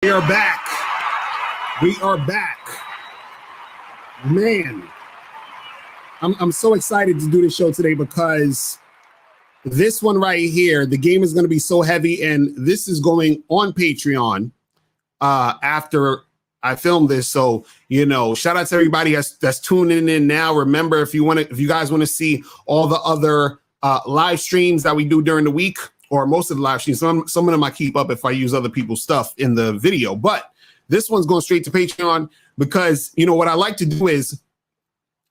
We are back. We are back. Man, I'm so excited to do this show today because this one right here, the game is going to be so heavy, and this is going on Patreon after I filmed this. So, shout out to everybody that's tuning in now. Remember, if you guys want to see all the other live streams that we do during the week, or most of the live streams, some of them I keep up if I use other people's stuff in the video, but this one's going straight to Patreon because, what I like to do is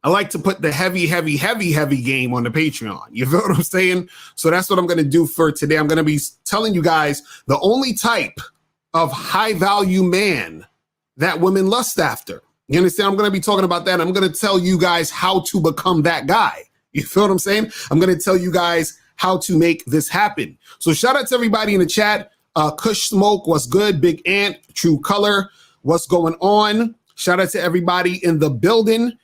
I like to put the heavy game on the Patreon. You feel what I'm saying? So that's what I'm going to do for today. I'm going to be telling you guys the only type of high value man that women lust after. You understand? I'm going to be talking about that. I'm going to tell you guys how to become that guy. You feel what I'm saying? I'm going to tell you guys how to make this happen. So shout out to everybody in the chat. Kush Smoke, what's good? Big Ant, True Color, what's going on? Shout out to everybody in the building.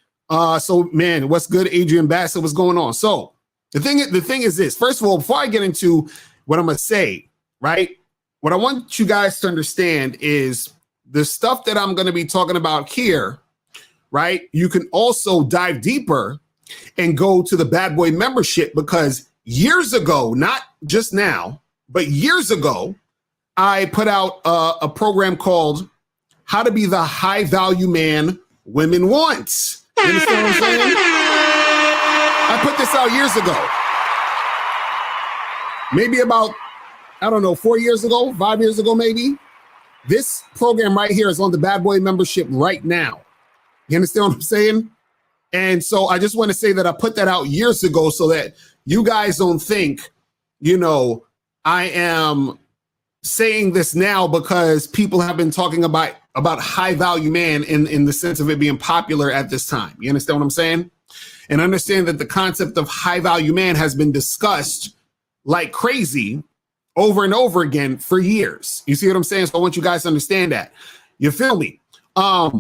So man, what's good? Adrian Bassett, what's going on? So the thing is this. First of all, before I get into what I'm gonna say, right? What I want you guys to understand is the stuff that I'm gonna be talking about here, right? You can also dive deeper and go to the Bad Boy membership, because years ago, not just now, but years ago, I put out a program called How to Be the High Value Man Women Want. You understand what I'm saying? I put this out years ago. Maybe about, 4 years ago, 5 years ago, maybe. This program right here is on the Bad Boy membership right now. You understand what I'm saying? And so I just want to say that I put that out years ago so that you guys don't think, I am saying this now because people have been talking about high value man in the sense of it being popular at this time. You understand what I'm saying? And understand that the concept of high value man has been discussed like crazy over and over again for years. You see what I'm saying? So I want you guys to understand that. You feel me? But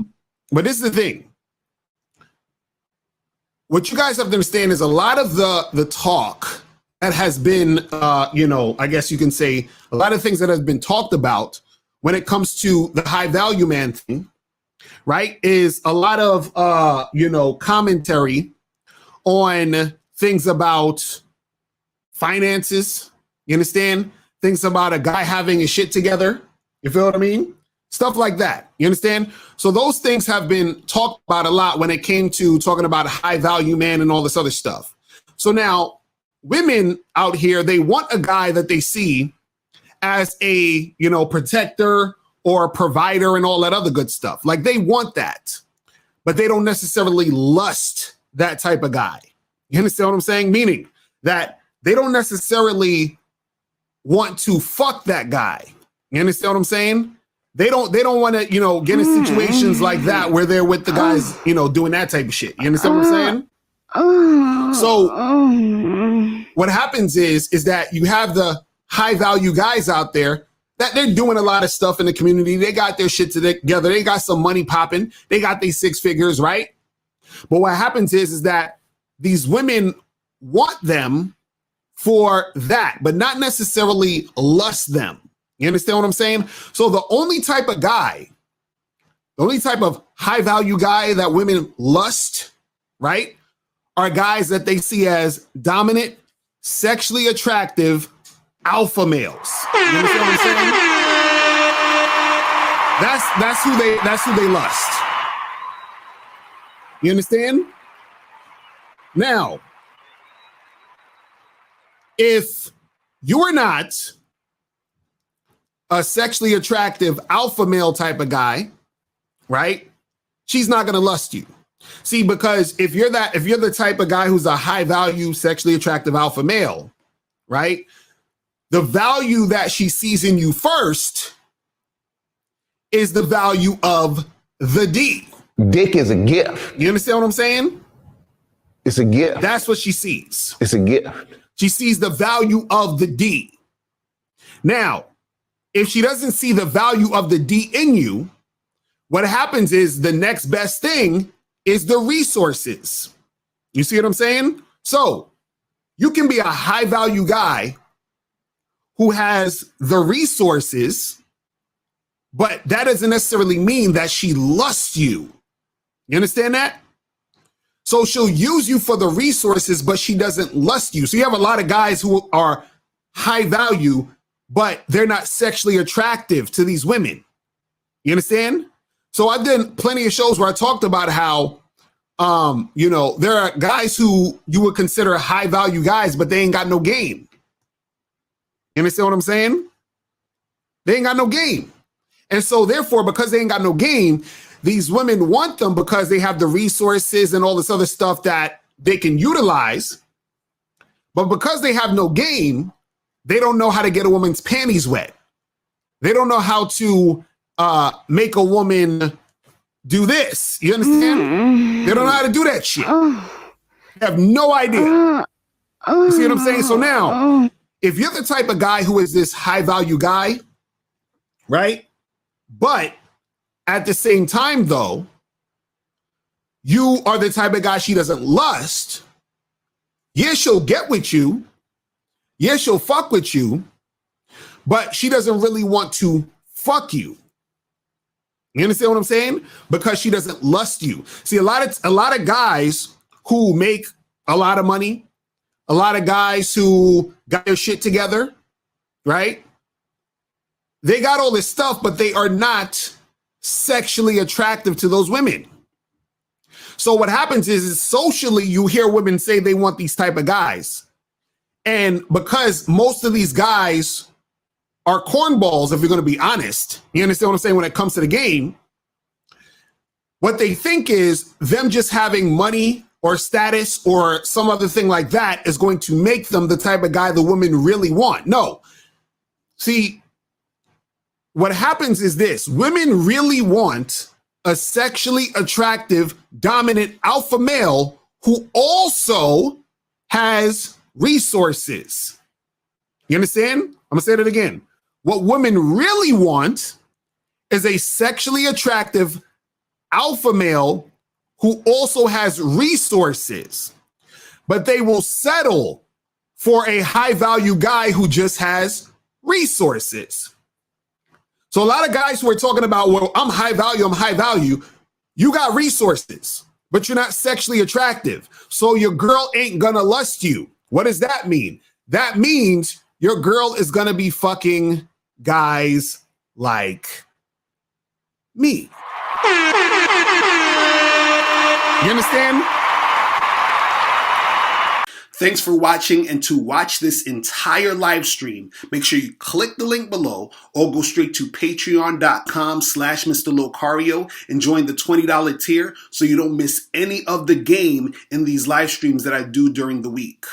this is the thing. What you guys have to understand is a lot of the talk that has been, I guess you can say a lot of things that has been talked about when it comes to the high value man thing, right, is a lot of, commentary on things about finances. You understand? Things about a guy having his shit together. You feel what I mean? Stuff like that. You understand? So those things have been talked about a lot when it came to talking about a high value man and all this other stuff. So now women out here, they want a guy that they see as a, protector or a provider and all that other good stuff. Like they want that, but they don't necessarily lust that type of guy. You understand what I'm saying? Meaning that they don't necessarily want to fuck that guy. You understand what I'm saying? They don't want to, get in situations like that where they're with the guys, doing that type of shit. You understand what I'm saying? So what happens is that you have the high value guys out there that they're doing a lot of stuff in the community. They got their shit together. They got some money popping. They got these 6 figures, right? But what happens is that these women want them for that, but not necessarily lust them. You understand what I'm saying? So the only type of high value guy that women lust, right, are guys that they see as dominant, sexually attractive alpha males. You understand what I'm saying? That's who they lust. You understand? Now, if you're not a sexually attractive alpha male type of guy, right, she's not going to lust you. See, because if you're the type of guy who's a high value, sexually attractive alpha male, right, the value that she sees in you first is the value of the D. Dick is a gift. You understand what I'm saying? It's a gift. That's what she sees. It's a gift. She sees the value of the D. Now, if she doesn't see the value of the D in you, what happens is the next best thing is the resources. You see what I'm saying? So you can be a high value guy who has the resources, but that doesn't necessarily mean that she lusts you. You understand that? So she'll use you for the resources, but she doesn't lust you. So you have a lot of guys who are high value, but they're not sexually attractive to these women. You understand? So I've done plenty of shows where I talked about how, there are guys who you would consider high value guys, but they ain't got no game. You understand what I'm saying? They ain't got no game. And so therefore, because they ain't got no game, these women want them because they have the resources and all this other stuff that they can utilize. But because they have no game, they don't know how to get a woman's panties wet. They don't know how to make a woman do this. You understand? They don't know how to do that shit. They have no idea. You see what I'm saying? So now, if you're the type of guy who is this high value guy, right? But at the same time, though, you are the type of guy she doesn't lust. Yeah, she'll get with you. Yeah, she'll fuck with you. But she doesn't really want to fuck you. You understand what I'm saying? Because she doesn't lust you. See, a lot of guys who make a lot of money, a lot of guys who got their shit together, right? They got all this stuff, but they are not sexually attractive to those women. So what happens is socially, you hear women say they want these type of guys. And because most of these guys are cornballs, if you're going to be honest, you understand what I'm saying, when it comes to the game, what they think is them just having money or status or some other thing like that is going to make them the type of guy the women really want. No. See, what happens is this: women really want a sexually attractive, dominant alpha male who also has resources. You understand? I'm gonna say that again. What women really want is a sexually attractive alpha male who also has resources, but they will settle for a high value guy who just has resources. So a lot of guys who are talking about, well, I'm high value. You got resources, but you're not sexually attractive. So your girl ain't gonna lust you. What does that mean? That means your girl is gonna be fucking guys like me. You understand? Thanks for watching, and to watch this entire live stream, make sure you click the link below or go straight to patreon.com/mr.locario and join the $20 tier so you don't miss any of the game in these live streams that I do during the week.